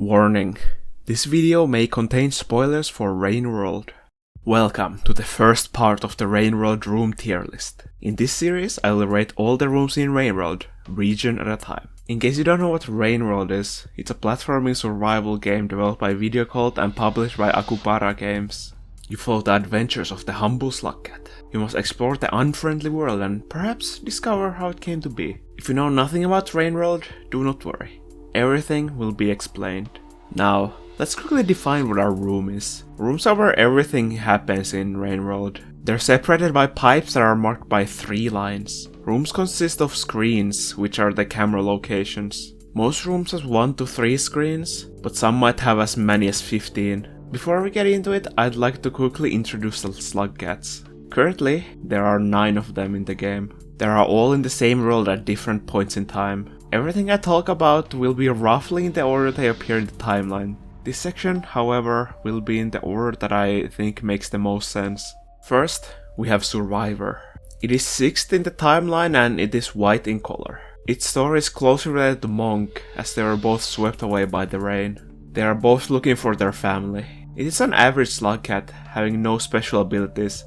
Warning: this video may contain spoilers for Rain World. Welcome to the first part of the Rain World room tier list. In this series, I will rate all the rooms in Rain World, region at a time. In case you don't know what Rain World is, it's a platforming survival game developed by VideoCult and published by Akupara Games. You follow the adventures of the humble Slugcat. You must explore the unfriendly world and perhaps discover how it came to be. If you know nothing about Rain World, do not worry. Everything will be explained. Now, let's quickly define what our room is. Rooms are where everything happens in Rain World. They're separated by pipes that are marked by 3 lines. Rooms consist of screens, which are the camera locations. Most rooms have 1 to 3 screens, but some might have as many as 15. Before we get into it, I'd like to quickly introduce the Slugcats. Currently, there are 9 of them in the game. They are all in the same world at different points in time. Everything I talk about will be roughly in the order they appear in the timeline. This section, however, will be in the order that I think makes the most sense. First, we have Survivor. It is 6th in the timeline and it is white in color. Its story is closely related to Monk, as they were both swept away by the rain. They are both looking for their family. It is an average Slugcat, having no special abilities.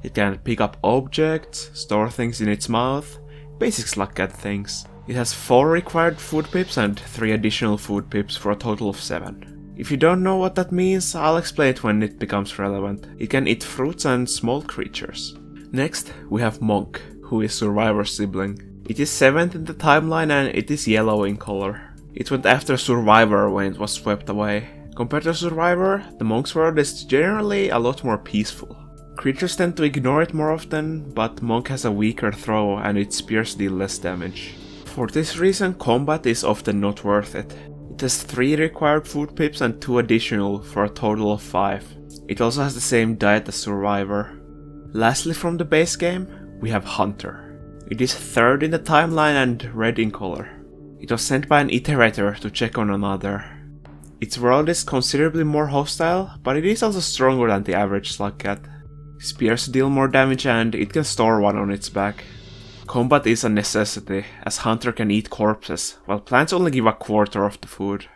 It can pick up objects, store things in its mouth, basic Slugcat things. It has 4 required food pips and 3 additional food pips for a total of 7. If you don't know what that means, I'll explain it when it becomes relevant. It can eat fruits and small creatures. Next, we have Monk, who is Survivor's sibling. It is 7th in the timeline and it is yellow in color. It went after Survivor when it was swept away. Compared to Survivor, the Monk's world is generally a lot more peaceful. Creatures tend to ignore it more often, but Monk has a weaker throw and its spears deal less damage. For this reason, combat is often not worth it. It has 3 required food pips and 2 additional for a total of 5. It also has the same diet as Survivor. Lastly, from the base game, we have Hunter. It is 3rd in the timeline and red in color. It was sent by an iterator to check on another. Its world is considerably more hostile, but it is also stronger than the average Slugcat. Spears deal more damage and it can store one on its back. Combat is a necessity, as Hunter can eat corpses, while plants only give a quarter of the food.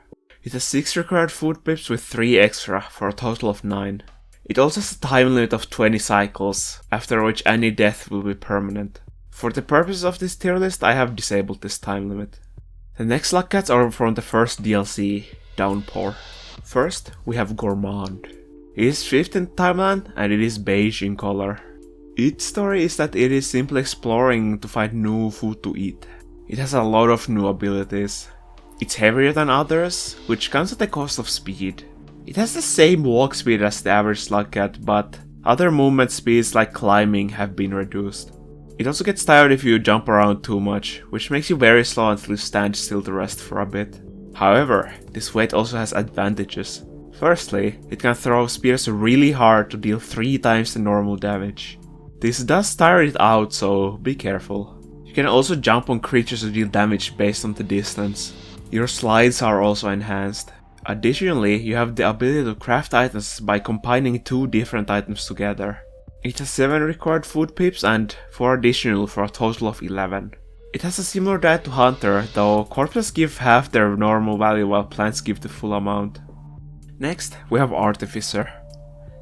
It has 6 required food pips with 3 extra for a total of 9. It also has a time limit of 20 cycles, after which any death will be permanent. For the purposes of this tier list, I have disabled this time limit. The next Slugcats are from the first DLC, Downpour. First, we have Gourmand. It is 5th in the timeline and it is beige in color. Its story is that it is simply exploring to find new food to eat. It has a lot of new abilities. It's heavier than others, which comes at the cost of speed. It has the same walk speed as the average Slugcat, but other movement speeds like climbing have been reduced. It also gets tired if you jump around too much, which makes you very slow until you stand still to rest for a bit. However, this weight also has advantages. Firstly, it can throw spears really hard to deal 3 times the normal damage. This does tire it out, so be careful. You can also jump on creatures to deal damage based on the distance. Your slides are also enhanced. Additionally, you have the ability to craft items by combining 2 different items together. It has 7 required food pips and 4 additional for a total of 11. It has a similar diet to Hunter, though corpses give half their normal value while plants give the full amount. Next, we have Artificer.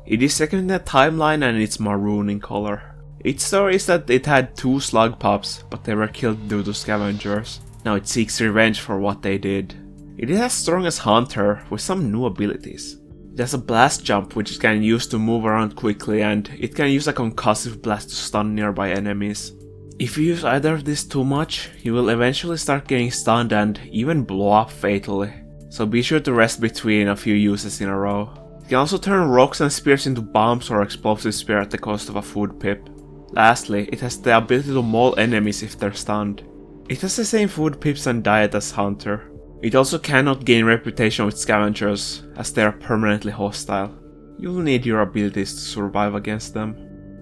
It is 2nd in the timeline and it's maroon in color. Its story is that it had 2 slug pups, but they were killed due to scavengers. Now it seeks revenge for what they did. It is as strong as Hunter, with some new abilities. It has a blast jump which it can use to move around quickly, and it can use a concussive blast to stun nearby enemies. If you use either of these too much, you will eventually start getting stunned and even blow up fatally. So be sure to rest between a few uses in a row. It can also turn rocks and spears into bombs or explosive spear at the cost of a food pip. Lastly, it has the ability to maul enemies if they're stunned. It has the same food pips and diet as Hunter. It also cannot gain reputation with scavengers, as they are permanently hostile. You'll need your abilities to survive against them.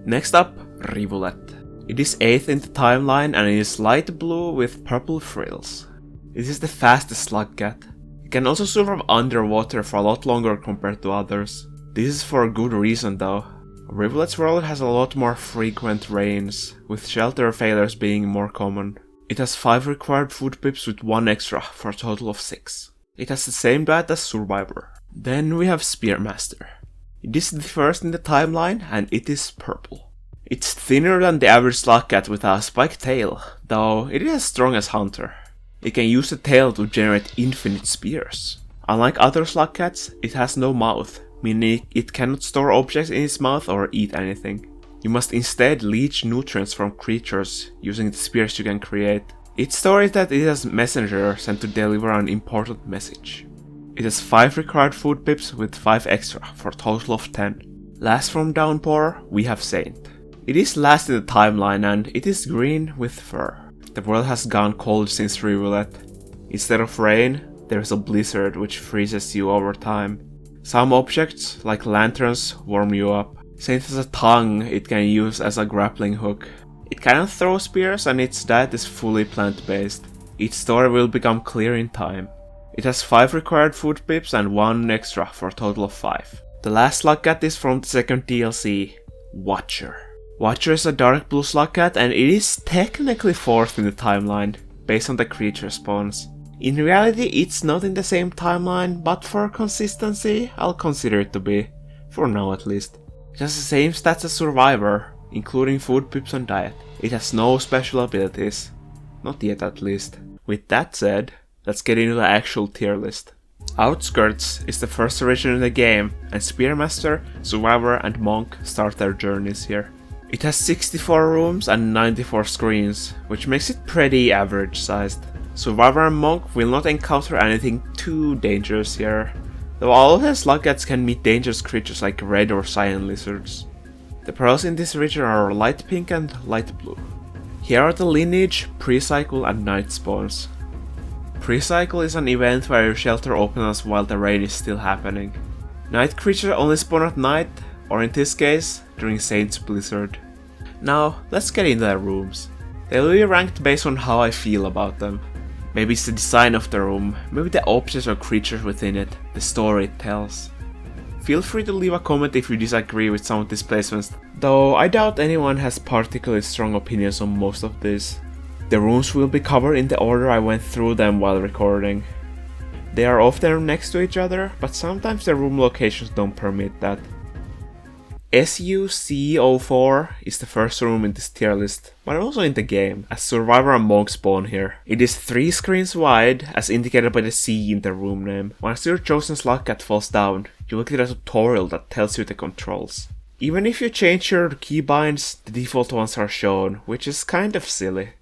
Next up, Rivulet. It is 8th in the timeline and it is light blue with purple frills. It is the fastest Slugcat. It can also survive underwater for a lot longer compared to others. This is for a good reason though. Rivulet's world has a lot more frequent rains, with shelter failures being more common. It has 5 required food pips with 1 extra for a total of 6. It has the same diet as Survivor. Then we have Spearmaster. It is the first in the timeline and it is purple. It's thinner than the average Slugcat with a spiked tail, though it is as strong as Hunter. It can use the tail to generate infinite spears. Unlike other Slugcats, it has no mouth, meaning it cannot store objects in its mouth or eat anything. You must instead leech nutrients from creatures using the spears you can create. Its story is that it has messenger sent to deliver an important message. It has 5 required food pips with 5 extra for a total of 10. Last from Downpour, we have Saint. It is last in the timeline and it is green with fur. The world has gone cold since Revealed. Instead of rain, there is a blizzard which freezes you over time. Some objects, like lanterns, warm you up. Saint has a tongue it can use as a grappling hook. It cannot throw spears and its diet is fully plant-based. Its story will become clear in time. It has 5 required food pips and 1 extra for a total of 5. The last Slugcat is from the second DLC, Watcher. Watcher is a dark blue Slugcat and it is technically 4th in the timeline, based on the creature spawns. In reality it's not in the same timeline, but for consistency I'll consider it to be, for now at least. It has the same stats as Survivor, including food pips and diet. It has no special abilities, not yet at least. With that said, let's get into the actual tier list. Outskirts is the first region in the game, and Spearmaster, Survivor and Monk start their journeys here. It has 64 rooms and 94 screens, which makes it pretty average sized. Survivor and Monk will not encounter anything too dangerous here, though all of the Slugcats can meet dangerous creatures like red or cyan lizards. The pearls in this region are light pink and light blue. Here are the lineage, pre-cycle and night spawns. Pre-cycle is an event where your shelter opens while the rain is still happening. Night creatures only spawn at night, or in this case, during Saint's Blizzard. Now, let's get into the rooms. They will be ranked based on how I feel about them. Maybe it's the design of the room, maybe the objects or creatures within it, the story it tells. Feel free to leave a comment if you disagree with some of these placements, though I doubt anyone has particularly strong opinions on most of these. The rooms will be covered in the order I went through them while recording. They are often next to each other, but sometimes the room locations don't permit that. SUC04 is the first room in this tier list, but also in the game, as Survivor and Monk spawn here. It is 3 screens wide, as indicated by the C in the room name. Once your chosen Slugcat falls down, you will get a tutorial that tells you the controls. Even if you change your keybinds, the default ones are shown, which is kind of silly.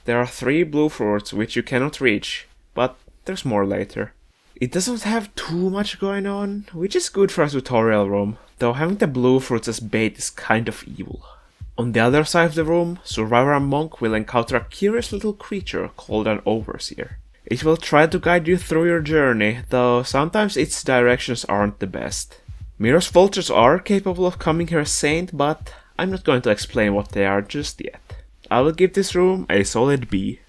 There are 3 blue fruits which you cannot reach, but there's more later. It doesn't have too much going on, which is good for a tutorial room, though having the blue fruits as bait is kind of evil. On the other side of the room, Survivor and Monk will encounter a curious little creature called an Overseer. It will try to guide you through your journey, though sometimes its directions aren't the best. Mirror's Vultures are capable of coming here as Saint, but I'm not going to explain what they are just yet. I will give this room a solid B.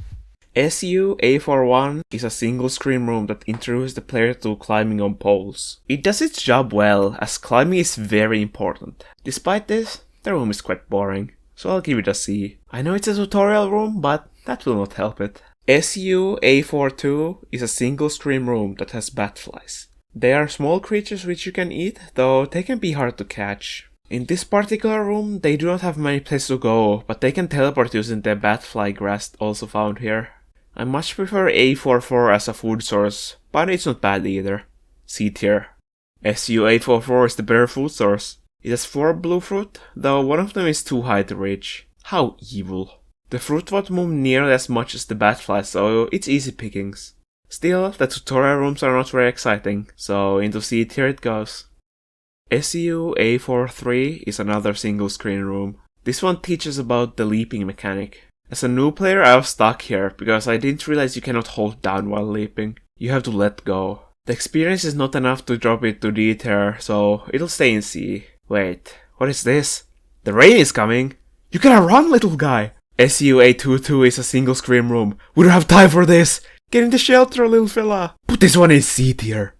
SU-A41 is a single screen room that introduces the player to climbing on poles. It does its job well, as climbing is very important. Despite this, the room is quite boring, so I'll give it a C. I know it's a tutorial room, but that will not help it. SU-A42 is a single screen room that has batflies. They are small creatures which you can eat, though they can be hard to catch. In this particular room, they do not have many places to go, but they can teleport using the batfly grass also found here. I much prefer A44 as a food source, but it's not bad either. C tier. SU-844 is the better food source. It has 4 blue fruit, though one of them is too high to reach. How evil. The fruit won't move nearly as much as the batfly, so it's easy pickings. Still, the tutorial rooms are not very exciting, so into C tier it goes. SU-A43 is another single screen room. This one teaches about the leaping mechanic. As a new player I was stuck here, because I didn't realize you cannot hold down while leaping. You have to let go. The experience is not enough to drop it to D tier, so it'll stay in C. Wait, what is this? The rain is coming! You gotta run, little guy! SU-A22 is a single screen room. We don't have time for this! Get in the shelter, little fella! Put this one in C tier!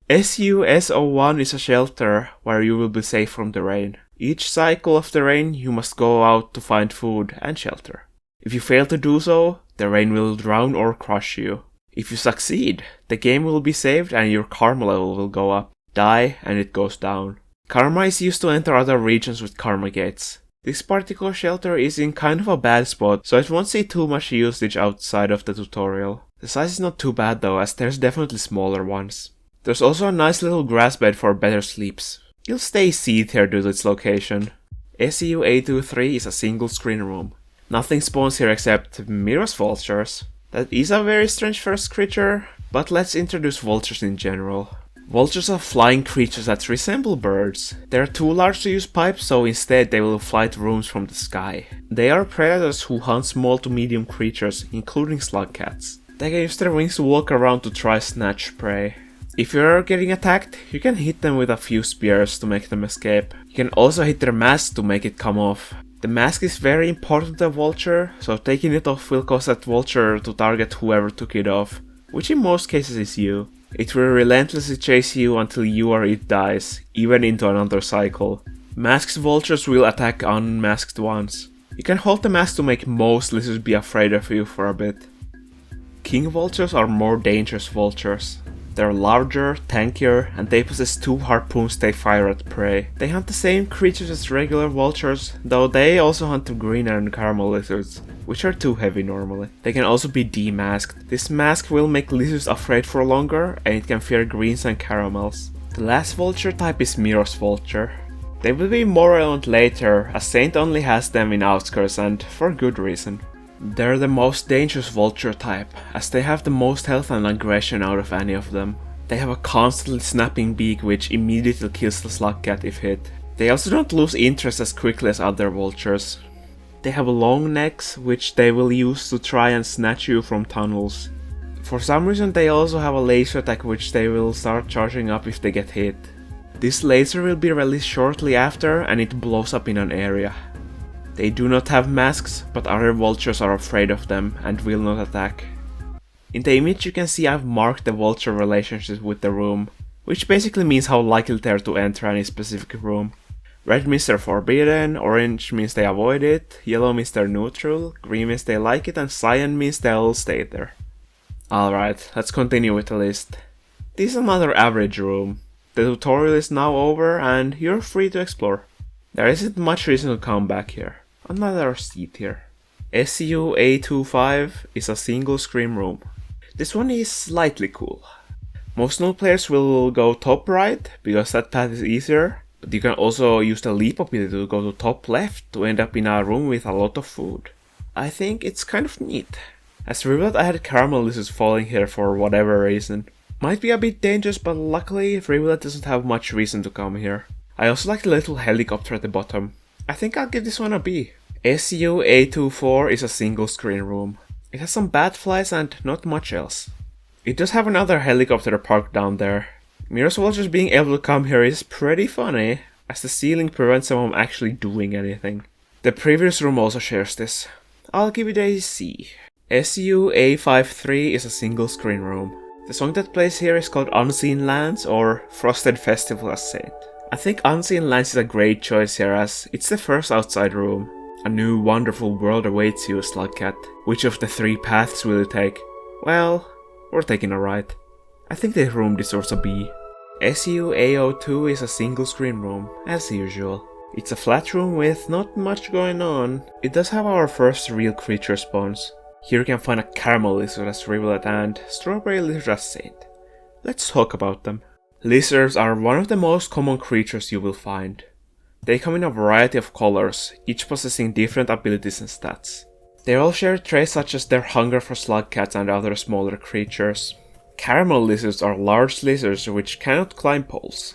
SUS01 is a shelter where you will be safe from the rain. Each cycle of the rain you must go out to find food and shelter. If you fail to do so, the rain will drown or crush you. If you succeed, the game will be saved and your karma level will go up. Die and it goes down. Karma is used to enter other regions with karma gates. This particular shelter is in kind of a bad spot, so it won't see too much usage outside of the tutorial. The size is not too bad though, as there's definitely smaller ones. There's also a nice little grass bed for better sleeps. You'll stay seated here due to its location. SU-823 is a single screen room. Nothing spawns here except Mira's vultures. That is a very strange first creature, but let's introduce vultures in general. Vultures are flying creatures that resemble birds. They are too large to use pipes, so instead they will fly to rooms from the sky. They are predators who hunt small to medium creatures, including slugcats. They can use their wings to walk around to try snatch prey. If you're getting attacked, you can hit them with a few spears to make them escape. You can also hit their mask to make it come off. The mask is very important to a vulture, so taking it off will cause that vulture to target whoever took it off, which in most cases is you. It will relentlessly chase you until you or it dies, even into another cycle. Masked vultures will attack unmasked ones. You can hold the mask to make most lizards be afraid of you for a bit. King vultures are more dangerous vultures. They're larger, tankier, and they possess 2 harpoons they fire at prey. They hunt the same creatures as regular vultures, though they also hunt the green and caramel lizards, which are too heavy normally. They can also be demasked. This mask will make lizards afraid for longer, and it can fear greens and caramels. The last vulture type is Mira's vulture. They will be more relevant later, as Saint only has them in Outskirts, and for good reason. They're the most dangerous vulture type, as they have the most health and aggression out of any of them. They have a constantly snapping beak which immediately kills the slugcat if hit. They also don't lose interest as quickly as other vultures. They have long necks which they will use to try and snatch you from tunnels. For some reason they also have a laser attack which they will start charging up if they get hit. This laser will be released shortly after and it blows up in an area. They do not have masks, but other vultures are afraid of them and will not attack. In the image you can see I've marked the vulture relationships with the room, which basically means how likely they are to enter any specific room. Red means they're forbidden, orange means they avoid it, yellow means they're neutral, green means they like it, and cyan means they'll stay there. Alright, let's continue with the list. This is another average room. The tutorial is now over and you're free to explore. There isn't much reason to come back here. Another seat here. SU-825 is a single screen room. This one is slightly cool. Most new players will go top right, because that path is easier, but you can also use the leap ability to go to top left to end up in a room with a lot of food. I think it's kind of neat. As revealed, I had caramel lizards falling here for whatever reason. Might be a bit dangerous, but luckily Rivulet doesn't have much reason to come here. I also like the little helicopter at the bottom. I think I'll give this one a B. SU-824 is a single screen room. It has some bat flies and not much else. It does have another helicopter parked down there. Mira's vultures being able to come here is pretty funny, as the ceiling prevents them from actually doing anything. The previous room also shares this. I'll give it a C. SU-853 is a single screen room. The song that plays here is called Unseen Lands or Frosted Festival as Saint. I think Unseen Lands is a great choice here as it's the first outside room. A new wonderful world awaits you, Slugcat. Which of the 3 paths will you take? Well, we're taking a right. I think this room deserves a B. SU-802 is a single screen room, as usual. It's a flat room with not much going on. It does have our first real creature spawns. Here you can find a caramel lizard as Rivulet and strawberry lizard as Saint. Let's talk about them. Lizards are one of the most common creatures you will find. They come in a variety of colors, each possessing different abilities and stats. They all share traits such as their hunger for slugcats and other smaller creatures. Caramel lizards are large lizards which cannot climb poles.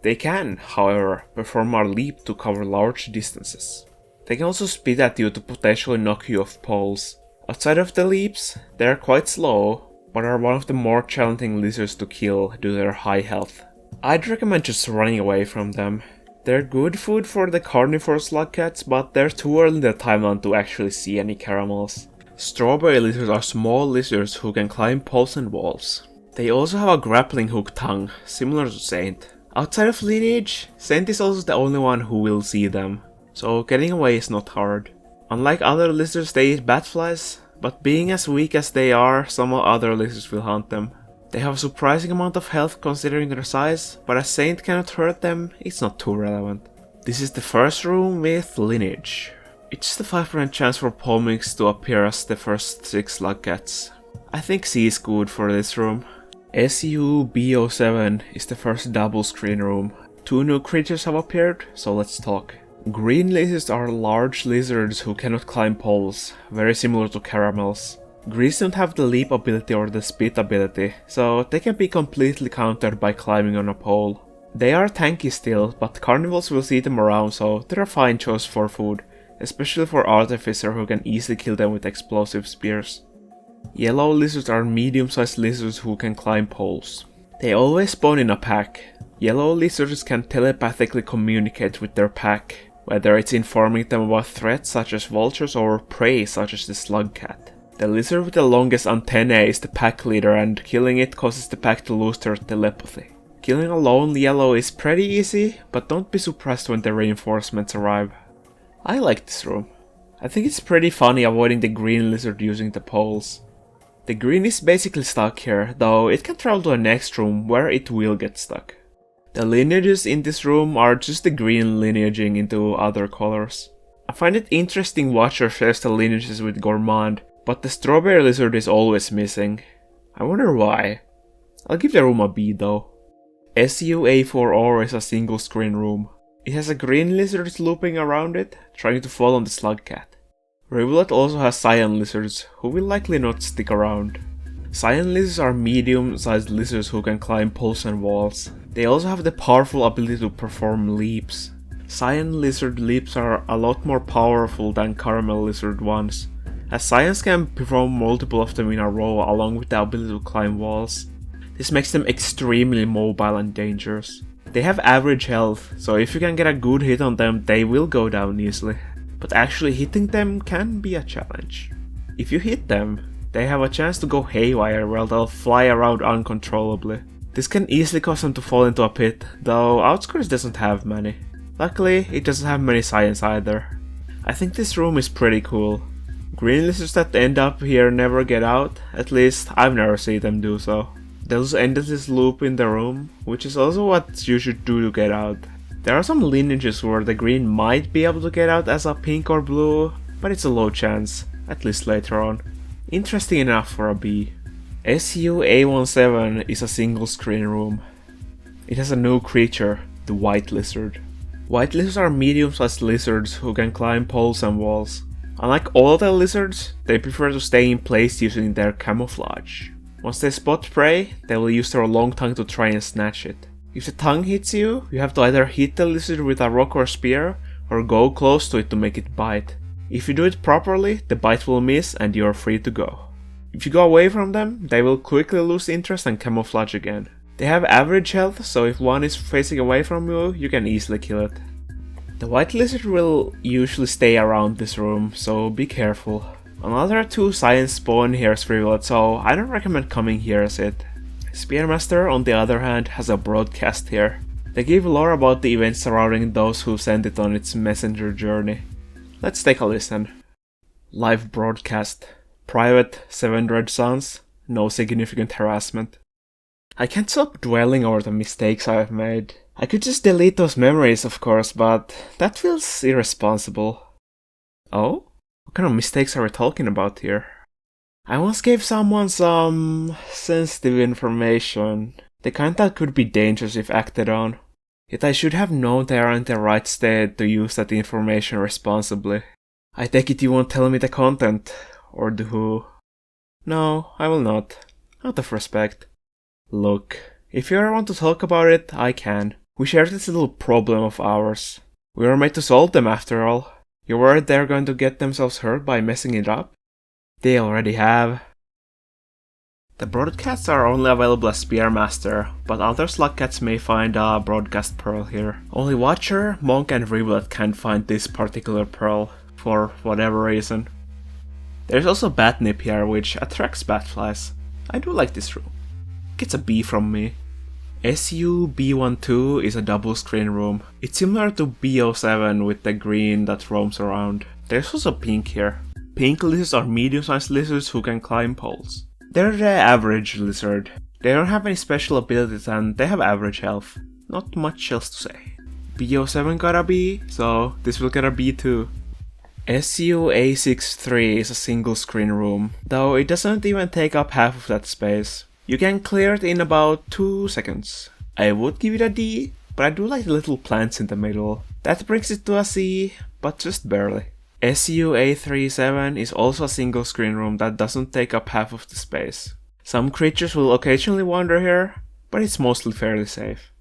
They can, however, perform a leap to cover large distances. They can also spit at you to potentially knock you off poles. Outside of the leaps, they are quite slow, but are one of the more challenging lizards to kill due to their high health. I'd recommend just running away from them. They're good food for the carnivore slugcats, but they're too early in the timeline to actually see any caramels. Strawberry lizards are small lizards who can climb poles and walls. They also have a grappling hook tongue, similar to Saint. Outside of lineage, Saint is also the only one who will see them, so getting away is not hard. Unlike other lizards, they eat bat flies, but being as weak as they are, some other lizards will hunt them. They have a surprising amount of health considering their size, but as Saint cannot hurt them, it's not too relevant. This is the first room with Lineage. It's just a 5% chance for Pomix to appear as the first 6 Slugcats. I think C is good for this room. SUB07 is the first double screen room. 2 new creatures have appeared, so let's talk. Green lizards are large lizards who cannot climb poles, very similar to caramels. Greens don't have the leap ability or the spit ability, so they can be completely countered by climbing on a pole. They are tanky still, but carnivores will see them around, so they're a fine choice for food, especially for Artificer who can easily kill them with explosive spears. Yellow lizards are medium-sized lizards who can climb poles. They always spawn in a pack. Yellow lizards can telepathically communicate with their pack, whether it's informing them about threats such as vultures or prey such as the Slugcat. The lizard with the longest antennae is the pack leader, and killing it causes the pack to lose their telepathy. Killing a lone yellow is pretty easy, but don't be surprised when the reinforcements arrive. I like this room. I think it's pretty funny avoiding the green lizard using the poles. The green is basically stuck here, though it can travel to the next room where it will get stuck. The lineages in this room are just the green lineaging into other colors. I find it interesting Watcher shares the lineages with Gourmand, but the strawberry lizard is always missing. I wonder why. I'll give the room a B though. SUA4R is a single screen room. It has a green lizard looping around it, trying to fall on the Slugcat. Rivulet also has cyan lizards, who will likely not stick around. Cyan lizards are medium-sized lizards who can climb poles and walls. They also have the powerful ability to perform leaps. Cyan lizard leaps are a lot more powerful than caramel lizard ones, as cyans can perform multiple of them in a row along with the ability to climb walls. This makes them extremely mobile and dangerous. They have average health, so if you can get a good hit on them, they will go down easily. But actually hitting them can be a challenge. If you hit them, they have a chance to go haywire where they'll fly around uncontrollably. This can easily cause them to fall into a pit, though Outskirts doesn't have many. Luckily, it doesn't have many cyans either. I think this room is pretty cool. Green lizards that end up here never get out, at least I've never seen them do so. They'll just end this loop in the room, which is also what you should do to get out. There are some lineages where the green might be able to get out as a pink or blue, but it's a low chance, at least later on. Interesting enough for a B. SUA17 is a single screen room. It has a new creature, the white lizard. White lizards are medium-sized lizards who can climb poles and walls. Unlike all other lizards, they prefer to stay in place using their camouflage. Once they spot prey, they will use their long tongue to try and snatch it. If the tongue hits you, you have to either hit the lizard with a rock or spear, or go close to it to make it bite. If you do it properly, the bite will miss and you are free to go. If you go away from them, they will quickly lose interest and camouflage again. They have average health, so if one is facing away from you, you can easily kill it. The white lizard will usually stay around this room, so be careful. Another 2 cyans spawn here as Rivulet, so I don't recommend coming here as it. Spearmaster, on the other hand, has a broadcast here. They give lore about the events surrounding those who sent it on its messenger journey. Let's take a listen. Live broadcast. Private 7 Red Suns. No significant harassment. I can't stop dwelling over the mistakes I have made. I could just delete those memories, of course, but that feels irresponsible. Oh? What kind of mistakes are we talking about here? I once gave someone some sensitive information, the kind that could be dangerous if acted on. Yet I should have known they are in the right state to use that information responsibly. I take it you won't tell me the content, or the who. No, I will not. Out of respect. Look, if you ever want to talk about it, I can. We share this little problem of ours. We were made to solve them after all. You're worried they're going to get themselves hurt by messing it up? They already have. The broadcasts are only available as Spearmaster, but other Slugcats may find a broadcast pearl here. Only Watcher, Monk and Rivulet can find this particular pearl, for whatever reason. There's also Batnip here, which attracts batflies. I do like this room. Gets a B from me. SUB12 is a double screen room. It's similar to B07 with the green that roams around. There's also pink here. Pink lizards are medium-sized lizards who can climb poles. They're the average lizard. They don't have any special abilities and they have average health. Not much else to say. BO7 got a B, so this will get a B too. SU-A63 is a single screen room, though it doesn't even take up half of that space. You can clear it in about 2 seconds. I would give it a D, but I do like the little plants in the middle. That brings it to a C, but just barely. SU-A37 is also a single screen room that doesn't take up half of the space. Some creatures will occasionally wander here, but it's mostly fairly safe.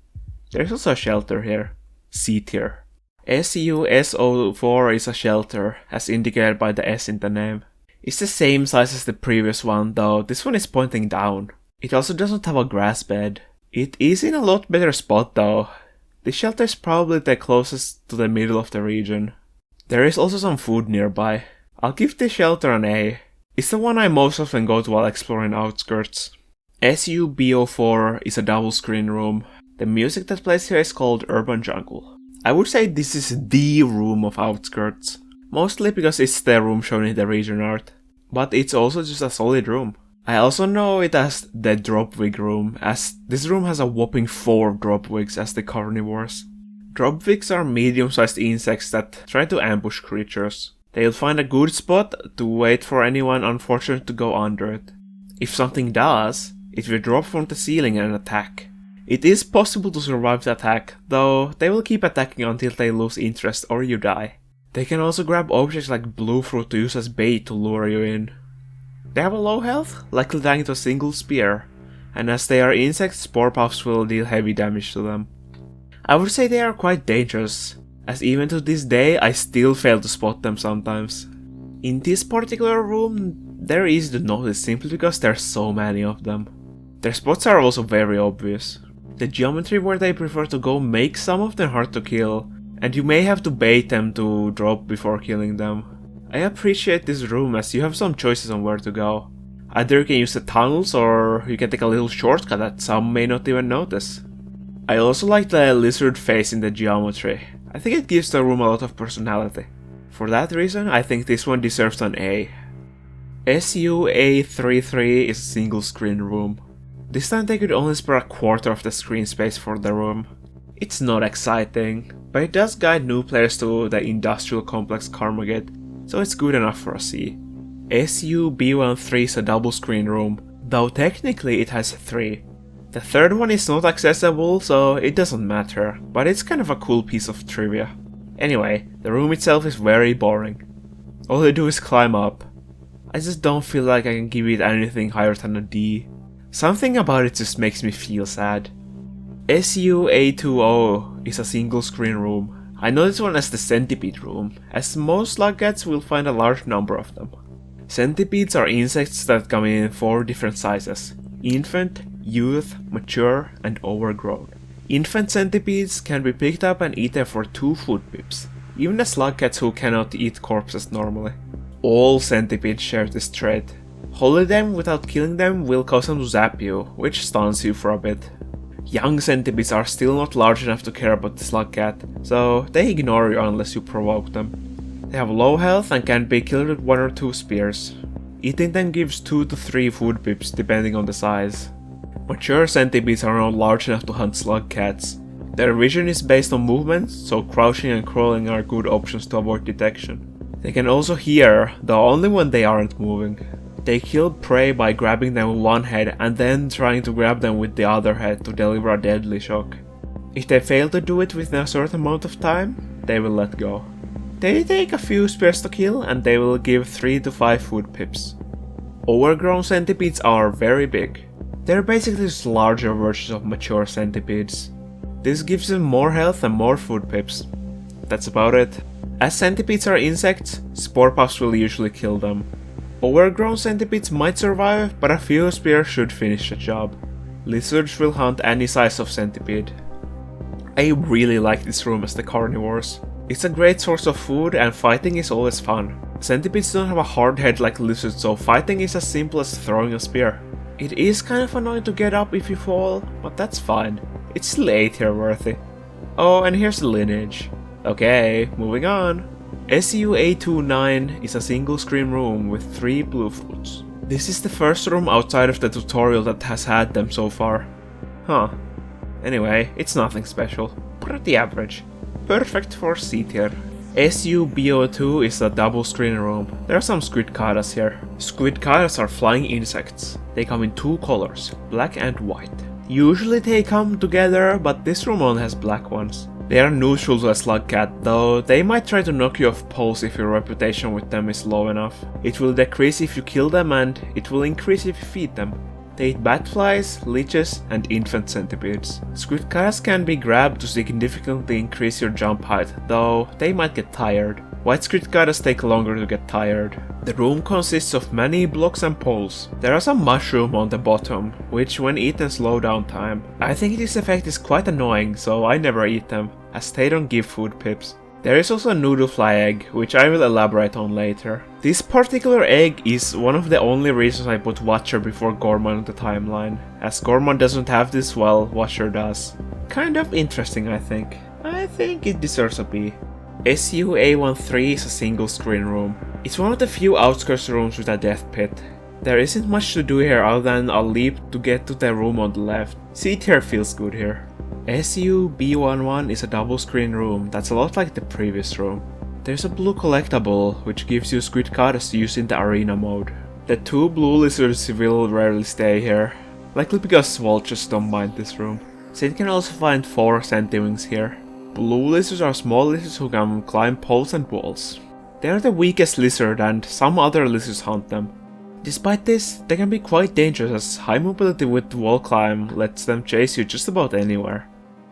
There's also a shelter here. C tier. SU-SO4 is a shelter, as indicated by the S in the name. It's the same size as the previous one, though this one is pointing down. It also doesn't have a grass bed. It is in a lot better spot though. This shelter is probably the closest to the middle of the region. There is also some food nearby. I'll give this shelter an A. It's the one I most often go to while exploring Outskirts. SU-BO4 is a double screen room. The music that plays here is called Urban Jungle. I would say this is the room of Outskirts, mostly because it's the room shown in the region art, but it's also just a solid room. I also know it as the Dropwig room, as this room has a whopping 4 Dropwigs as the carnivores. Dropwigs are medium-sized insects that try to ambush creatures. They'll find a good spot to wait for anyone unfortunate to go under it. If something does, it will drop from the ceiling and attack. It is possible to survive the attack, though they will keep attacking until they lose interest or you die. They can also grab objects like blue fruit to use as bait to lure you in. They have a low health, likely dying to a single spear, and as they are insects, spore puffs will deal heavy damage to them. I would say they are quite dangerous, as even to this day I still fail to spot them sometimes. In this particular room, they're easy to notice simply because there's so many of them. Their spots are also very obvious. The geometry where they prefer to go makes some of them hard to kill, and you may have to bait them to drop before killing them. I appreciate this room as you have some choices on where to go. Either you can use the tunnels or you can take a little shortcut that some may not even notice. I also like the lizard face in the geometry. I think it gives the room a lot of personality. For that reason, I think this one deserves an A. SU-A33 is a single screen room. This time they could only spare a quarter of the screen space for the room. It's not exciting, but it does guide new players to the industrial complex Karmagate, so it's good enough for a C. SU-B13 is a double screen room, though technically it has 3. The third one is not accessible, so it doesn't matter, but it's kind of a cool piece of trivia. Anyway, the room itself is very boring. All they do is climb up. I just don't feel like I can give it anything higher than a D. Something about it just makes me feel sad. SU-A20 is a single screen room. I know this one as the centipede room, as most Sluggats will find a large number of them. Centipedes are insects that come in 4 different sizes: infant, youth, mature, and overgrown. Infant centipedes can be picked up and eaten for 2 food pips, even the Slugcats who cannot eat corpses normally. All centipedes share this trait. Holding them without killing them will cause them to zap you, which stuns you for a bit. Young centipedes are still not large enough to care about the Slugcat, so they ignore you unless you provoke them. They have low health and can be killed with 1 or 2 spears. Eating them gives 2 to 3 food pips depending on the size. Mature centipedes are not large enough to hunt Slugcats. Their vision is based on movement, so crouching and crawling are good options to avoid detection. They can also hear, though only when they aren't moving. They kill prey by grabbing them with one head and then trying to grab them with the other head to deliver a deadly shock. If they fail to do it within a certain amount of time, they will let go. They take a few spears to kill and they will give 3 to 5 food pips. Overgrown centipedes are very big. They're basically just larger versions of mature centipedes. This gives them more health and more food pips. That's about it. As centipedes are insects, spore puffs will usually kill them. Overgrown centipedes might survive, but a few spears should finish the job. Lizards will hunt any size of centipede. I really like this room as the carnivores. It's a great source of food and fighting is always fun. Centipedes don't have a hard head like lizards, so fighting is as simple as throwing a spear. It is kind of annoying to get up if you fall, but that's fine. It's still A tier worthy. Oh, and here's the lineage. Okay, moving on. SU-829 is a single screen room with 3 blue fruits. This is the first room outside of the tutorial that has had them so far. Huh. Anyway, it's nothing special. Pretty average. Perfect for C tier. SU-BO2 is a double screen room. There are some squidcadas here. Squidcadas are flying insects. They come in 2 colors, black and white. Usually they come together, but this room only has black ones. They are neutral to a Slugcat, though they might try to knock you off poles if your reputation with them is low enough. It will decrease if you kill them, and it will increase if you feed them. They eat batflies, leeches, and infant centipedes. Squidcadas can be grabbed to significantly increase your jump height, though they might get tired. White squidcadas take longer to get tired. The room consists of many blocks and poles. There are some mushroom on the bottom, which when eaten slow down time. I think this effect is quite annoying, so I never eat them, as they don't give food pips. There is also a noodlefly egg, which I will elaborate on later. This particular egg is one of the only reasons I put Watcher before Gorman on the timeline, as Gorman doesn't have this, well, Watcher does. Kind of interesting, I think. I think it deserves a B. SU-A13 is a single screen room. It's one of the few Outskirts rooms with a death pit. There isn't much to do here other than a leap to get to the room on the left. C tier feels good here. SU-B11 is a double screen room that's a lot like the previous room. There's a blue collectible which gives you squidcadas to use in the arena mode. The 2 blue lizards will rarely stay here, likely because vultures don't mind this room. Saint can also find 4 Centiwings here. Blue lizards are small lizards who can climb poles and walls. They are the weakest lizard and some other lizards hunt them. Despite this, they can be quite dangerous as high mobility with wall climb lets them chase you just about anywhere.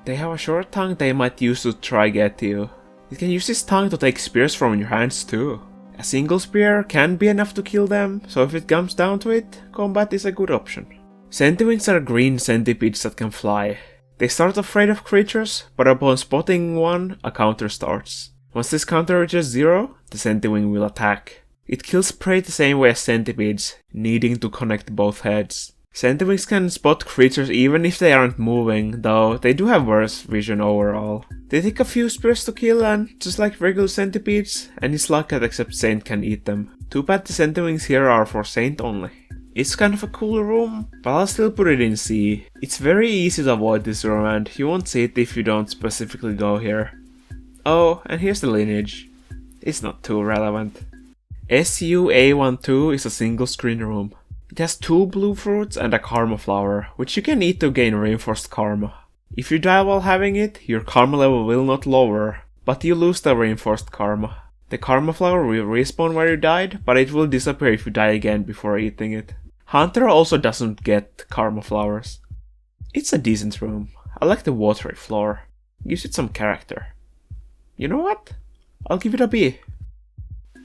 They have a short tongue they might use to try get you. It can use its tongue to take spears from your hands too. A single spear can be enough to kill them, so if it comes down to it, combat is a good option. Centiwings are green centipedes that can fly. They start afraid of creatures, but upon spotting one, a counter starts. Once this counter reaches 0, the Centiwing will attack. It kills prey the same way as centipedes, needing to connect both heads. Centiwings can spot creatures even if they aren't moving, though they do have worse vision overall. They take a few spears to kill and, just like regular centipedes, any Slugcat except Saint can eat them. Too bad the Centiwings here are for Saint only. It's kind of a cool room, but I'll still put it in C. It's very easy to avoid this room and you won't see it if you don't specifically go here. Oh, and here's the lineage. It's not too relevant. SU-A12 is a single screen room. It has 2 blue fruits and a karma flower, which you can eat to gain reinforced karma. If you die while having it, your karma level will not lower, but you lose the reinforced karma. The karma flower will respawn where you died, but it will disappear if you die again before eating it. Hunter also doesn't get karma flowers. It's a decent room. I like the watery floor. Gives it some character. You know what? I'll give it a B.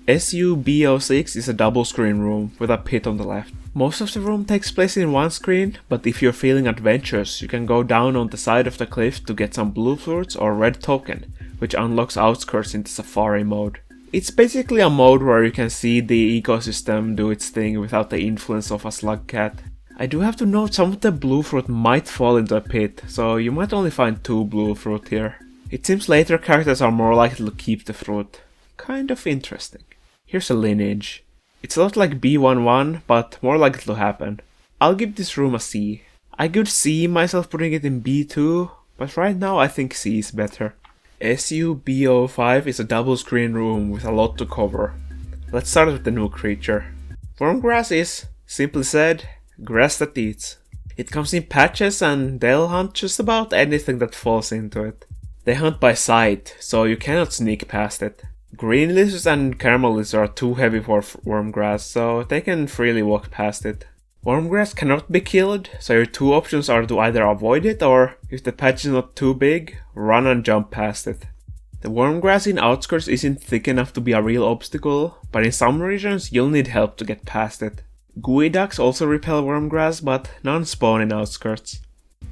SU-B06 is a double screen room with a pit on the left. Most of the room takes place in one screen, but if you're feeling adventurous, you can go down on the side of the cliff to get some blue fruits or red token, which unlocks Outskirts into Safari mode. It's basically a mode where you can see the ecosystem do its thing without the influence of a Slugcat. I do have to note some of the blue fruit might fall into a pit, so you might only find 2 blue fruit here. It seems later characters are more likely to keep the fruit. Kind of interesting. Here's a lineage. It's a lot like B11, but more likely to happen. I'll give this room a C. I could see myself putting it in B2, but right now I think C is better. SU-B05 is a double screen room with a lot to cover. Let's start with the new creature. Wormgrass is, simply said, grass that eats. It comes in patches and they'll hunt just about anything that falls into it. They hunt by sight, so you cannot sneak past it. Green lizards and caramel lizards are too heavy for wormgrass, so they can freely walk past it. Wormgrass cannot be killed, so your 2 options are to either avoid it or, if the patch is not too big, run and jump past it. The wormgrass in Outskirts isn't thick enough to be a real obstacle, but in some regions you'll need help to get past it. Gooey ducks also repel wormgrass, but none spawn in Outskirts.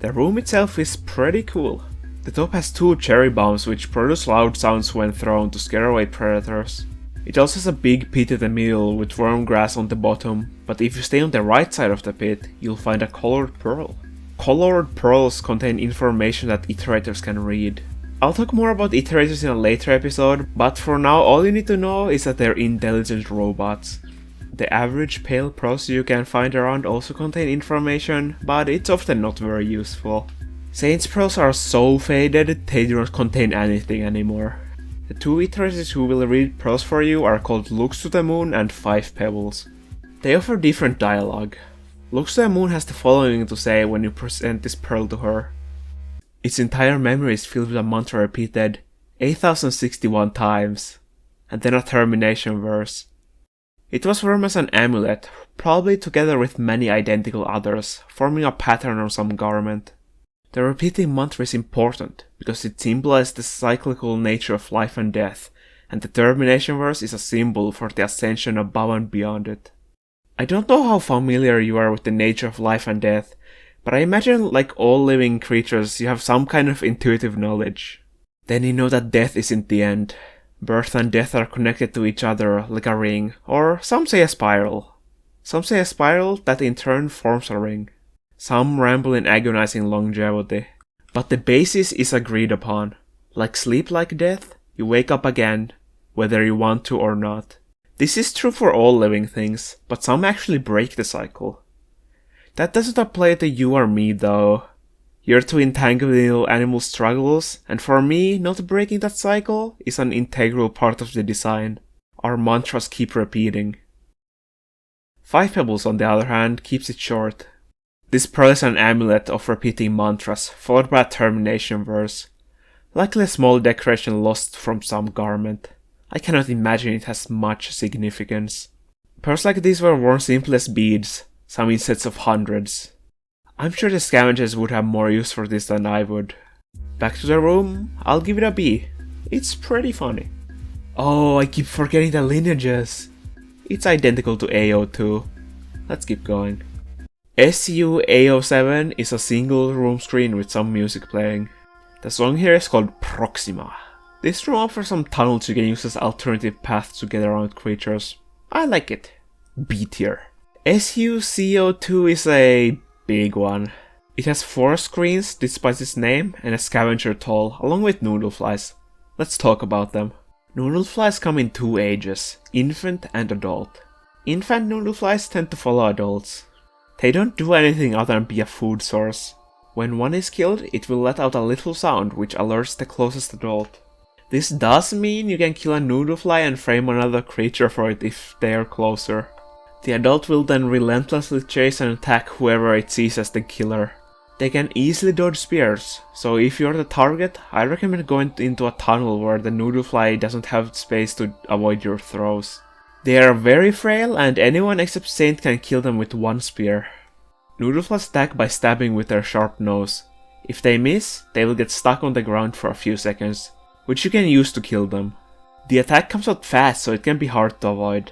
The room itself is pretty cool. The top has 2 cherry bombs which produce loud sounds when thrown to scare away predators. It also has a big pit in the middle with wormgrass on the bottom, but if you stay on the right side of the pit, you'll find a colored pearl. Colored pearls contain information that iterators can read. I'll talk more about iterators in a later episode, but for now all you need to know is that they're intelligent robots. The average pale pros you can find around also contain information, but it's often not very useful. Saints pros are so faded, they do not contain anything anymore. The two iterators who will read pros for you are called Looks to the Moon and 5 Pebbles. They offer different dialogue. Looks to the Moon has the following to say when you present this pearl to her. Its entire memory is filled with a mantra repeated 8061 times, and then a termination verse. It was worn as an amulet, probably together with many identical others, forming a pattern on some garment. The repeating mantra is important, because it symbolizes the cyclical nature of life and death, and the termination verse is a symbol for the ascension above and beyond it. I don't know how familiar you are with the nature of life and death, but I imagine like all living creatures you have some kind of intuitive knowledge. Then you know that death isn't the end. Birth and death are connected to each other like a ring, or some say a spiral. Some say a spiral that in turn forms a ring. Some ramble in agonizing longevity. But the basis is agreed upon. Like sleep like death, you wake up again, whether you want to or not. This is true for all living things, but some actually break the cycle. That doesn't apply to you or me though. You're too entangled in little animal struggles, and for me, not breaking that cycle is an integral part of the design. Our mantras keep repeating. 5 Pebbles on the other hand keeps it short. This pearl is an amulet of repeating mantras, followed by a termination verse. Likely a small decoration lost from some garment. I cannot imagine it has much significance. Pearls like these were worn simply as beads, some in sets of hundreds. I'm sure the scavengers would have more use for this than I would. Back to the room, I'll give it a B. It's pretty funny. Oh, I keep forgetting the lineages. It's identical to AO2. Let's keep going. SU-AO7 is a single room screen with some music playing. The song here is called Proxima. This room offers some tunnels you can use as alternative paths to get around creatures. I like it. B tier. SU-CO2 is a big one. It has 4 screens despite its name and a scavenger toll along with noodleflies. Let's talk about them. Noodleflies come in 2 ages, infant and adult. Infant noodleflies tend to follow adults. They don't do anything other than be a food source. When one is killed, it will let out a little sound which alerts the closest adult. This does mean you can kill a noodlefly and frame another creature for it if they are closer. The adult will then relentlessly chase and attack whoever it sees as the killer. They can easily dodge spears, so if you're the target, I recommend going into a tunnel where the noodlefly doesn't have space to avoid your throws. They are very frail and anyone except Saint can kill them with 1 spear. Noodleflies attack by stabbing with their sharp nose. If they miss, they will get stuck on the ground for a few seconds, which you can use to kill them. The attack comes out fast, so it can be hard to avoid.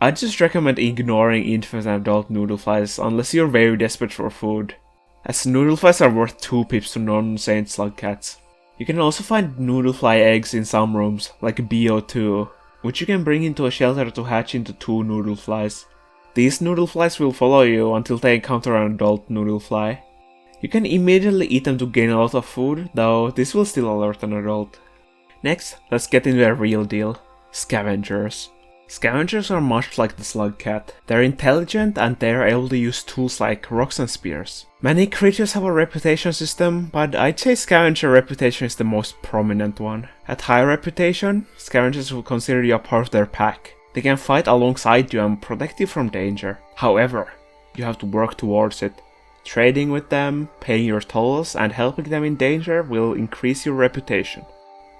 I just recommend ignoring infant and adult noodleflies unless you're very desperate for food, as noodleflies are worth 2 pips to non-Saint Slugcats. You can also find noodlefly eggs in some rooms, like BO2, which you can bring into a shelter to hatch into 2 noodleflies. These noodleflies will follow you until they encounter an adult noodlefly. You can immediately eat them to gain a lot of food, though this will still alert an adult. Next, let's get into the real deal. Scavengers. Scavengers are much like the Slugcat. They're intelligent and they're able to use tools like rocks and spears. Many creatures have a reputation system, but I'd say scavenger reputation is the most prominent one. At high reputation, scavengers will consider you a part of their pack. They can fight alongside you and protect you from danger. However, you have to work towards it. Trading with them, paying your tolls, and helping them in danger will increase your reputation.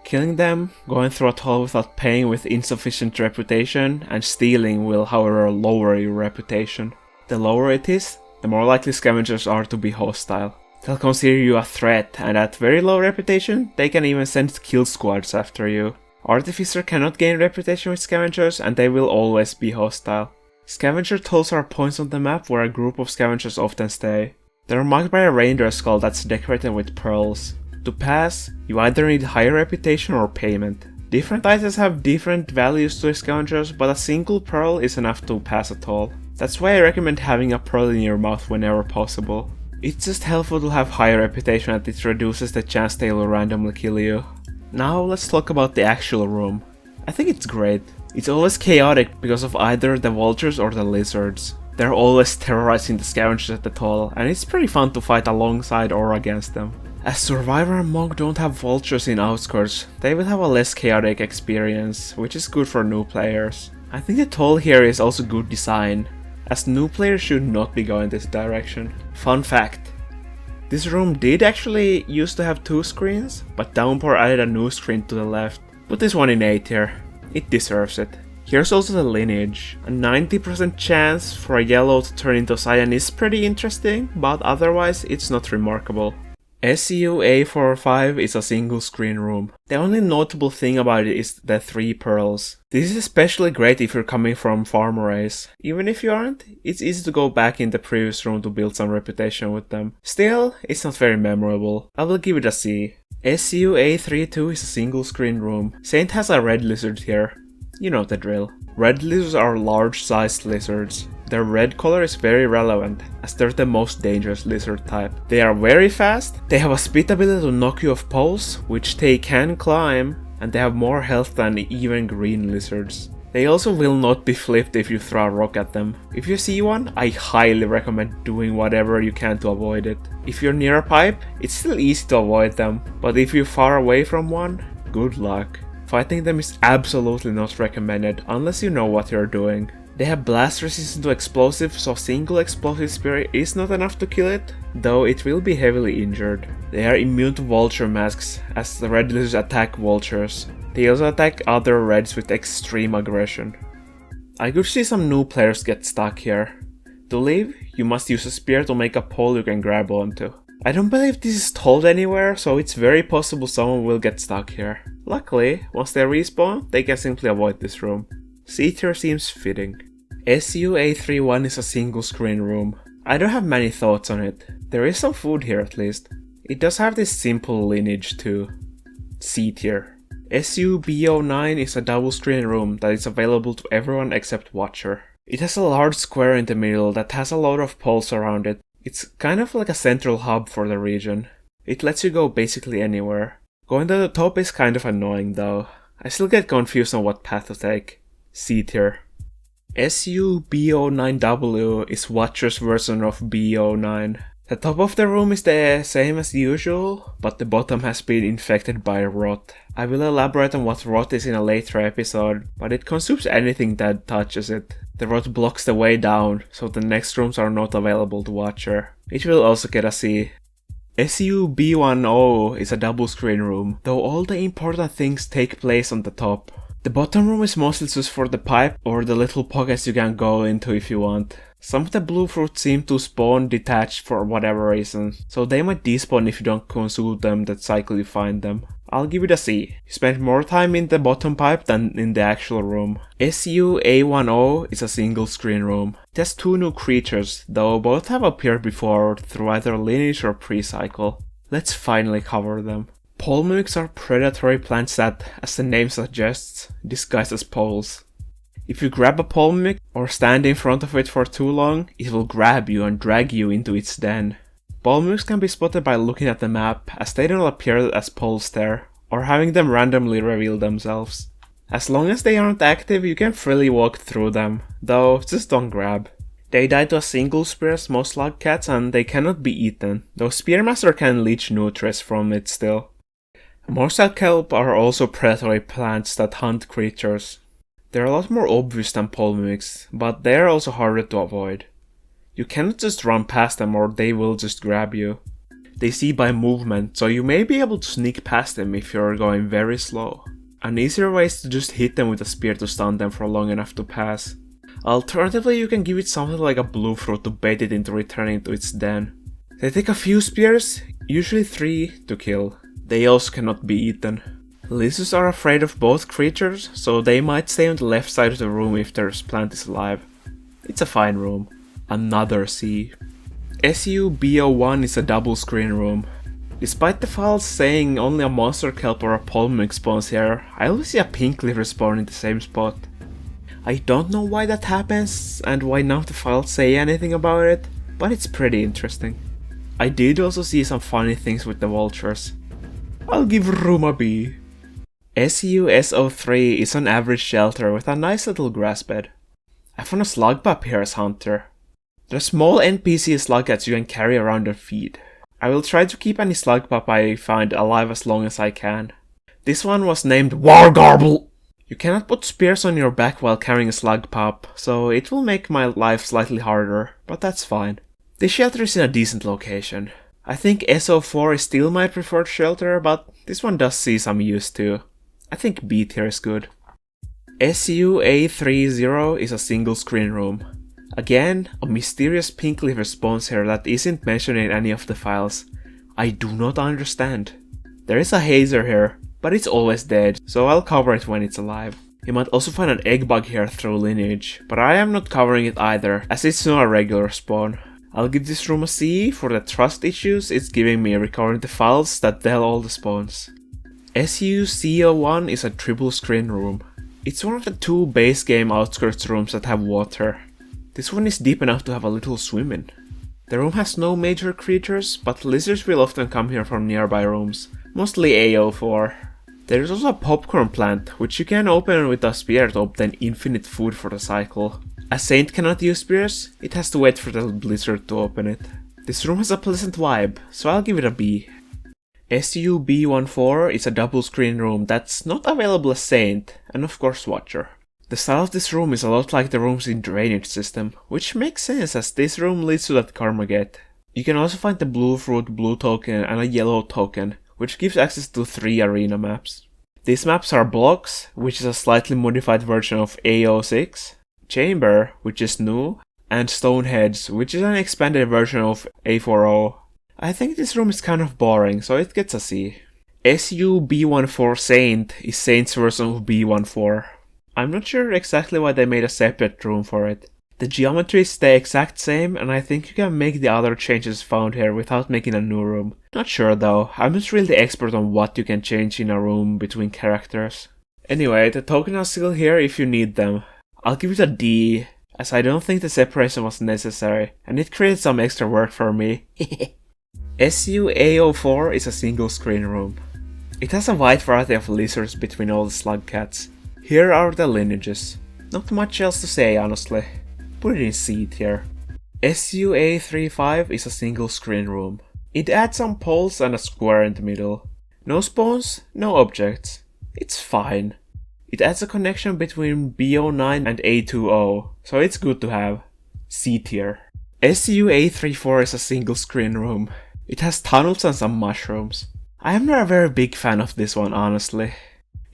Killing them, going through a toll without paying with insufficient reputation, and stealing will however lower your reputation. The lower it is, the more likely scavengers are to be hostile. They'll consider you a threat, and at very low reputation, they can even send kill squads after you. Artificer cannot gain reputation with scavengers, and they will always be hostile. Scavenger tolls are points on the map where a group of scavengers often stay. They're marked by a reindeer skull that's decorated with pearls. To pass, you either need higher reputation or payment. Different items have different values to scavengers, but a single pearl is enough to pass a toll. That's why I recommend having a pearl in your mouth whenever possible. It's just helpful to have higher reputation, and it reduces the chance they will randomly kill you. Now let's talk about the actual room. I think it's great. It's always chaotic because of either the vultures or the lizards. They're always terrorizing the scavengers at the toll, and it's pretty fun to fight alongside or against them. As Survivor and Monk don't have vultures in Outskirts, they will have a less chaotic experience, which is good for new players. I think the toll here is also good design, as new players should not be going this direction. Fun fact: this room did actually used to have 2 screens, but Downpour added a new screen to the left. Put this one in A tier. It deserves it. Here's also the lineage. A 90% chance for a yellow to turn into cyan is pretty interesting, but otherwise it's not remarkable. SU-A45 is a single screen room. The only notable thing about it is the 3 pearls. This is especially great if you're coming from farm race. Even if you aren't, it's easy to go back in the previous room to build some reputation with them. Still, it's not very memorable. I will give it a C. SU-A32 is a single screen room. Saint has a red lizard here. You know the drill. Red lizards are large-sized lizards. Their red color is very relevant, as they're the most dangerous lizard type. They are very fast, they have a speed ability to knock you off poles, which they can climb, and they have more health than even green lizards. They also will not be flipped if you throw a rock at them. If you see one, I highly recommend doing whatever you can to avoid it. If you're near a pipe, it's still easy to avoid them, but if you're far away from one, good luck. Fighting them is absolutely not recommended unless you know what you're doing. They have blast resistance to explosives, so single explosive spear is not enough to kill it, though it will be heavily injured. They are immune to vulture masks, as the red lizards attack vultures. They also attack other reds with extreme aggression. I could see some new players get stuck here. To leave, you must use a spear to make a pole you can grab onto. I don't believe this is told anywhere, so it's very possible someone will get stuck here. Luckily, once they respawn, they can simply avoid this room. C tier seems fitting. SU-A31 is a single screen room. I don't have many thoughts on it. There is some food here at least. It does have this simple lineage too. C tier. SU-B09 is a double screen room that is available to everyone except Watcher. It has a large square in the middle that has a lot of poles around it. It's kind of like a central hub for the region. It lets you go basically anywhere. Going to the top is kind of annoying though. I still get confused on what path to take. C tier. SU-B09W is Watcher's version of B09. The top of the room is the same as usual, but the bottom has been infected by rot. I will elaborate on what rot is in a later episode, but it consumes anything that touches it. The rot blocks the way down, so the next rooms are not available to Watcher. It will also get a C. SU-B10 is a double screen room, though all the important things take place on the top. The bottom room is mostly just for the pipe or the little pockets you can go into if you want. Some of the blue fruits seem to spawn detached for whatever reason, so they might despawn if you don't consume them that cycle you find them. I'll give it a C. You spend more time in the bottom pipe than in the actual room. SU-A10 is a single screen room. It has 2 new creatures, though both have appeared before through either lineage or pre-cycle. Let's finally cover them. Pole mimics are predatory plants that, as the name suggests, disguise as poles. If you grab a pole mimic or stand in front of it for too long, it will grab you and drag you into its den. Pole mimics can be spotted by looking at the map, as they don't appear as poles there, or having them randomly reveal themselves. As long as they aren't active, you can freely walk through them, though just don't grab. They die to a single spear as most Slugcats and they cannot be eaten, though Spearmaster can leech nutrients from it still. Morsel kelp are also predatory plants that hunt creatures. They're a lot more obvious than pole mimics, but they're also harder to avoid. You cannot just run past them or they will just grab you. They see by movement, so you may be able to sneak past them if you're going very slow. An easier way is to just hit them with a spear to stun them for long enough to pass. Alternatively, you can give it something like a blue fruit to bait it into returning to its den. They take a few spears, usually 3, to kill. They also cannot be eaten. Lizards are afraid of both creatures, so they might stay on the left side of the room if their plant is alive. It's a fine room. Another C. SU-B01 is a double screen room. Despite the files saying only a monster kelp or a pole mimic spawns here, I always see a pink liver spawn in the same spot. I don't know why that happens and why none of the files say anything about it, but it's pretty interesting. I did also see some funny things with the vultures. I'll give room a B. SUS03 is an average shelter with a nice little grass bed. I found a slugpup here as hunter. They're small NPC slugcats you can carry around your feet. I will try to keep any slugpup I find alive as long as I can. This one was named Wargarble! You cannot put spears on your back while carrying a slugpup, so it will make my life slightly harder, but that's fine. This shelter is in a decent location. I think SO4 is still my preferred shelter, but this one does see some use too. I think B tier is good. SUA30 is a single screen room. Again, a mysterious pink leaf response here that isn't mentioned in any of the files. I do not understand. There is a hazer here, but it's always dead, so I'll cover it when it's alive. You might also find an egg bug here through lineage, but I am not covering it either, as it's not a regular spawn. I'll give this room a C for the trust issues it's giving me recovering the files that tell all the spawns. SUC01 is a triple screen room. It's one of the 2 base game Outskirts rooms that have water. This one is deep enough to have a little swim in. The room has no major creatures, but lizards will often come here from nearby rooms, mostly AO4. There is also a popcorn plant, which you can open with a spear to obtain infinite food for the cycle. A saint cannot use spears, it has to wait for the blizzard to open it. This room has a pleasant vibe, so I'll give it a B. SUB14 is a double screen room that's not available as saint, and of course watcher. The style of this room is a lot like the rooms in Drainage System, which makes sense as this room leads to that karma gate. You can also find the blue fruit blue token and a yellow token, which gives access to 3 arena maps. These maps are Blocks, which is a slightly modified version of AO6, Chamber, which is new, and Stoneheads, which is an expanded version of A40. I think this room is kind of boring, so it gets a C. SUB14 Saint is Saint's version of B14. I'm not sure exactly why they made a separate room for it. The geometry is the exact same, and I think you can make the other changes found here without making a new room. Not sure though, I'm not really the expert on what you can change in a room between characters. Anyway, the tokens are still here if you need them. I'll give it a D, as I don't think the separation was necessary, and it created some extra work for me. SUA04 is a single screen room. It has a wide variety of lizards between all the slugcats. Here are the lineages. Not much else to say honestly. Put it in C tier. SUA35 is a single screen room. It adds some poles and a square in the middle. No spawns, no objects. It's fine. It adds a connection between BO9 and A20, so it's good to have. C tier. SUA34 is a single screen room. It has tunnels and some mushrooms. I am not a very big fan of this one honestly.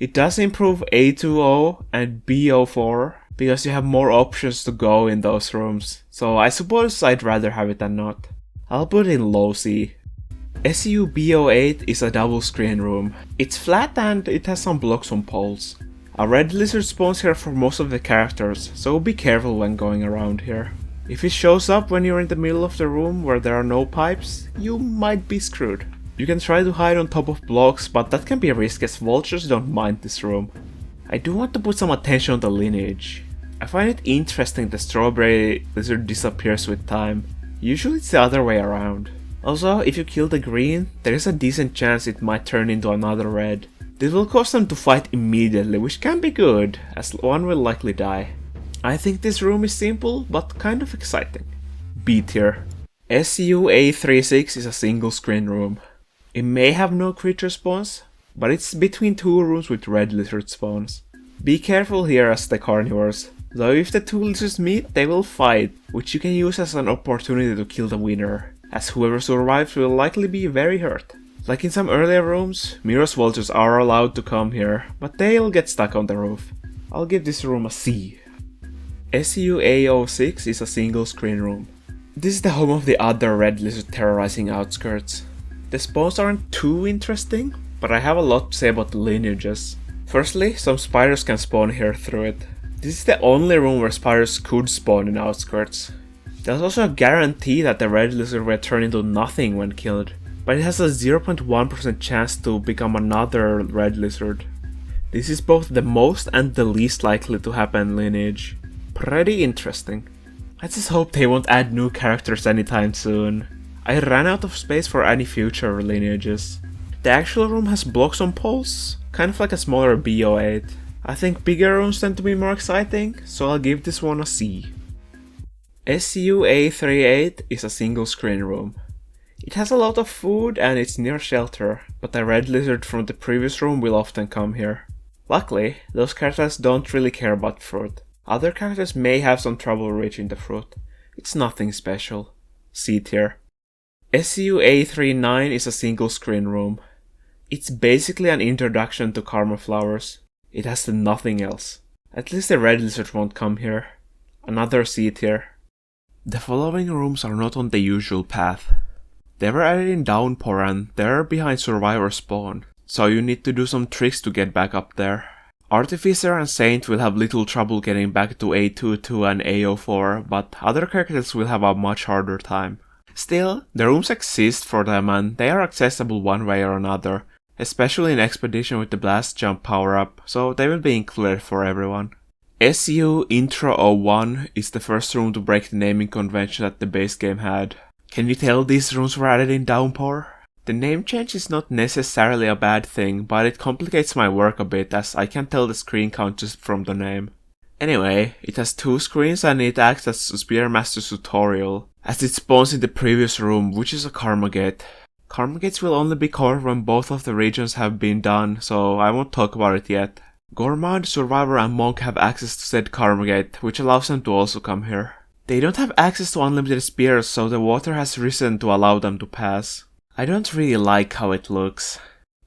It does improve A20 and BO4 because you have more options to go in those rooms, so I suppose I'd rather have it than not. I'll put it in low C. SUBO8 is a double screen room. It's flat and it has some blocks on poles. A red lizard spawns here for most of the characters, so be careful when going around here. If it shows up when you're in the middle of the room where there are no pipes, you might be screwed. You can try to hide on top of blocks, but that can be a risk as vultures don't mind this room. I do want to put some attention on the lineage. I find it interesting the strawberry lizard disappears with time. Usually it's the other way around. Also, if you kill the green, there is a decent chance it might turn into another red. This will cause them to fight immediately, which can be good, as one will likely die. I think this room is simple, but kind of exciting. B tier. SUA36 is a single screen room. It may have no creature spawns, but it's between 2 rooms with red lizard spawns. Be careful here as the carnivores, though if the 2 lizards meet, they will fight, which you can use as an opportunity to kill the winner, as whoever survives will likely be very hurt. Like in some earlier rooms, Miros vultures are allowed to come here, but they'll get stuck on the roof. I'll give this room a C. SUA06 is a single screen room. This is the home of the other red lizard terrorizing Outskirts. The spawns aren't too interesting, but I have a lot to say about the lineages. Firstly, some spiders can spawn here through it. This is the only room where spiders could spawn in Outskirts. There's also a guarantee that the red lizard will turn into nothing when killed, but it has a 0.1% chance to become another red lizard. This is both the most and the least likely to happen lineage. Pretty interesting. I just hope they won't add new characters anytime soon. I ran out of space for any future lineages. The actual room has blocks on poles, kind of like a smaller BO8. I think bigger rooms tend to be more exciting, so I'll give this one a C. SUA38 is a single screen room. It has a lot of food and it's near shelter, but the red lizard from the previous room will often come here. Luckily, those characters don't really care about fruit. Other characters may have some trouble reaching the fruit. It's nothing special. C tier. SUA39 is a single screen room. It's basically an introduction to Karma Flowers. It has nothing else. At least the red lizard won't come here. Another C tier. The following rooms are not on the usual path. They were added in Downpour and they're behind Survivor Spawn, so you need to do some tricks to get back up there. Artificer and Saint will have little trouble getting back to A22 and A04, but other characters will have a much harder time. Still, the rooms exist for them and they are accessible one way or another, especially in Expedition with the Blast Jump power-up, so they will be included for everyone. SU Intro 01 is the first room to break the naming convention that the base game had. Can you tell these rooms were added in Downpour? The name change is not necessarily a bad thing, but it complicates my work a bit as I can't tell the screen count just from the name. Anyway, it has 2 screens and it acts as Spearmaster's tutorial, as it spawns in the previous room, which is a Karma Gate. Karma Gates will only be covered when both of the regions have been done, so I won't talk about it yet. Gourmand, Survivor and Monk have access to said Karma Gate, which allows them to also come here. They don't have access to unlimited spears, so the water has risen to allow them to pass. I don't really like how it looks.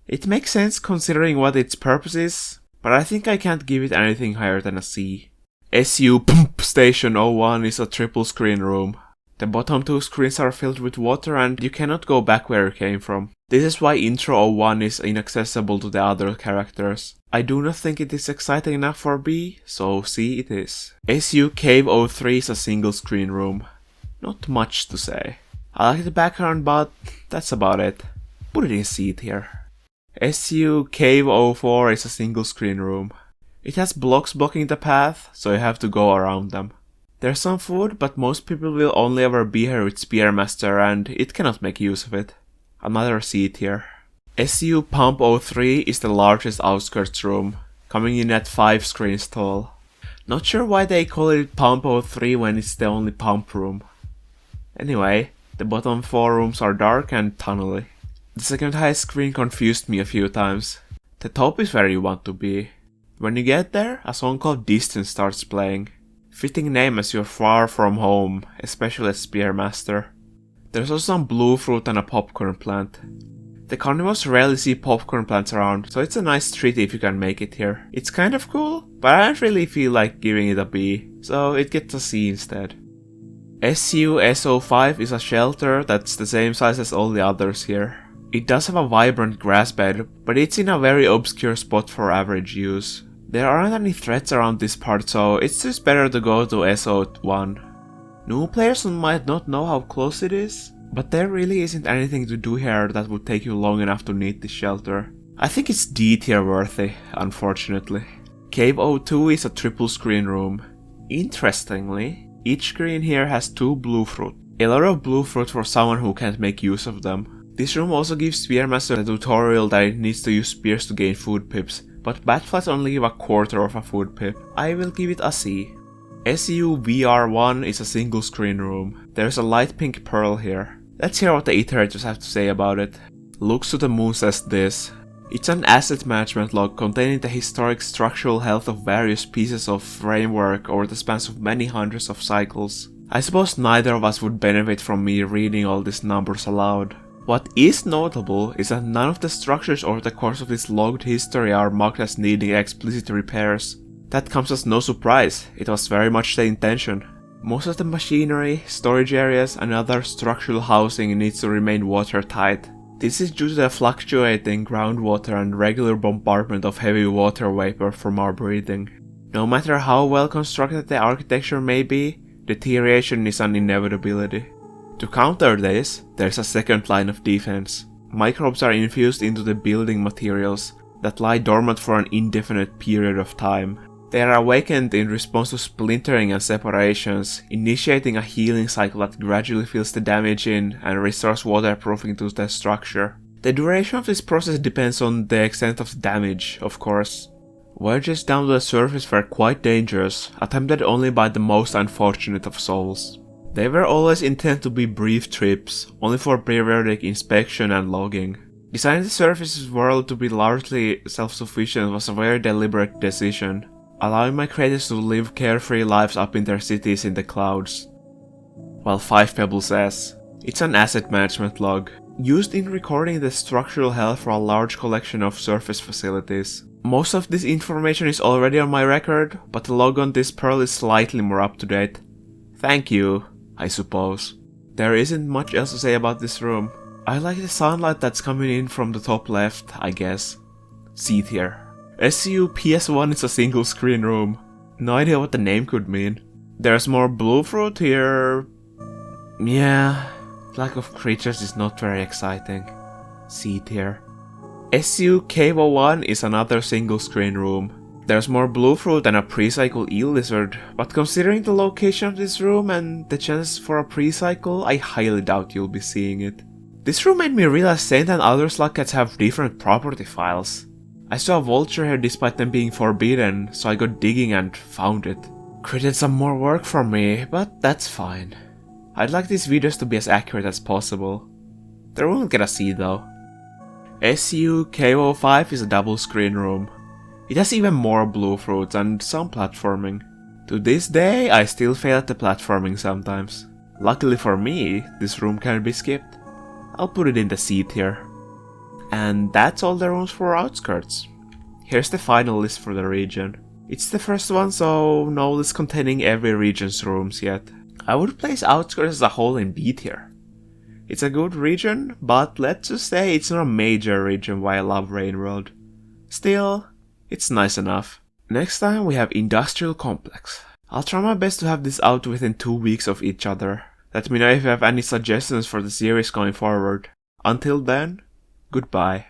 It makes sense considering what its purpose is, but I think I can't give it anything higher than a C. SU Pump Station 01 is a triple screen room. The bottom 2 screens are filled with water and you cannot go back where you came from. This is why Intro 01 is inaccessible to the other characters. I do not think it is exciting enough for B, so C it is. SU Cave 03 is a single screen room. Not much to say. I like the background, but that's about it. Put it in C tier. SU Cave 04 is a single screen room. It has blocks blocking the path, so you have to go around them. There's some food, but most people will only ever be here with Spearmaster and it cannot make use of it. Another C tier. SU Pump 03 is the largest Outskirts room, coming in at 5 screens tall. Not sure why they call it Pump 03 when it's the only pump room. Anyway, the bottom 4 rooms are dark and tunnely. The second highest screen confused me a few times. The top is where you want to be. When you get there, a song called Distance starts playing. Fitting name as you're far from home, especially as Spearmaster. There's also some blue fruit and a popcorn plant. The carnivores rarely see popcorn plants around, so it's a nice treat if you can make it here. It's kind of cool, but I don't really feel like giving it a B, so it gets a C instead. SU SO5 is a shelter that's the same size as all the others here. It does have a vibrant grass bed, but it's in a very obscure spot for average use. There aren't any threats around this part, so it's just better to go to SO1. New players might not know how close it is, but there really isn't anything to do here that would take you long enough to need this shelter. I think it's D tier worthy, unfortunately. Cave 02 is a triple screen room. Interestingly, each screen here has 2 blue fruit. A lot of blue fruit for someone who can't make use of them. This room also gives Spearmaster a tutorial that it needs to use spears to gain food pips, but Batflies only give a quarter of a food pip. I will give it a C. SU VR1 is a single screen room. There's a light pink pearl here. Let's hear what the iterators have to say about it. Looks to the Moon says this. It's an asset management log containing the historic structural health of various pieces of framework over the spans of many hundreds of cycles. I suppose neither of us would benefit from me reading all these numbers aloud. What is notable is that none of the structures over the course of this logged history are marked as needing explicit repairs. That comes as no surprise, it was very much the intention. Most of the machinery, storage areas and other structural housing needs to remain watertight. This is due to the fluctuating groundwater and regular bombardment of heavy water vapor from our breathing. No matter how well constructed the architecture may be, deterioration is an inevitability. To counter this, there's a second line of defense. Microbes are infused into the building materials that lie dormant for an indefinite period of time. They are awakened in response to splintering and separations, initiating a healing cycle that gradually fills the damage in and restores waterproofing to the structure. The duration of this process depends on the extent of the damage, of course. Voyages down to the surface were quite dangerous, attempted only by the most unfortunate of souls. They were always intended to be brief trips, only for periodic inspection and logging. Designing the surface's world to be largely self-sufficient was a very deliberate decision, allowing my creators to live carefree lives up in their cities in the clouds. While 5 Pebbles says, it's an asset management log, used in recording the structural health for a large collection of surface facilities. Most of this information is already on my record, but the log on this Pearl is slightly more up to date. Thank you, I suppose. There isn't much else to say about this room. I like the sunlight that's coming in from the top left, I guess. C tier. SCU PS1 is a single screen room. No idea what the name could mean. There's more blue fruit here. Yeah, lack of creatures is not very exciting. C tier. SCU Cave 01 is another single screen room. There's more blue fruit and a pre-cycle eel lizard, but considering the location of this room and the chances for a pre-cycle, I highly doubt you'll be seeing it. This room made me realize Saint and other Slugcats have different property files. I saw a vulture here despite them being forbidden, so I got digging and found it. Created some more work for me, but that's fine. I'd like these videos to be as accurate as possible. The room will get a C though. SCU K05 is a double screen room. It has even more blue fruits and some platforming. To this day, I still fail at the platforming sometimes. Luckily for me, this room can be skipped. I'll put it in the C tier. And that's all the rooms for Outskirts. Here's the final list for the region. It's the first one, so no list containing every region's rooms yet. I would place Outskirts as a whole in B tier. It's a good region, but let's just say it's not a major region why I love Rainworld. Still, it's nice enough. Next time we have Industrial Complex. I'll try my best to have this out within 2 weeks of each other. Let me know if you have any suggestions for the series going forward. Until then, goodbye.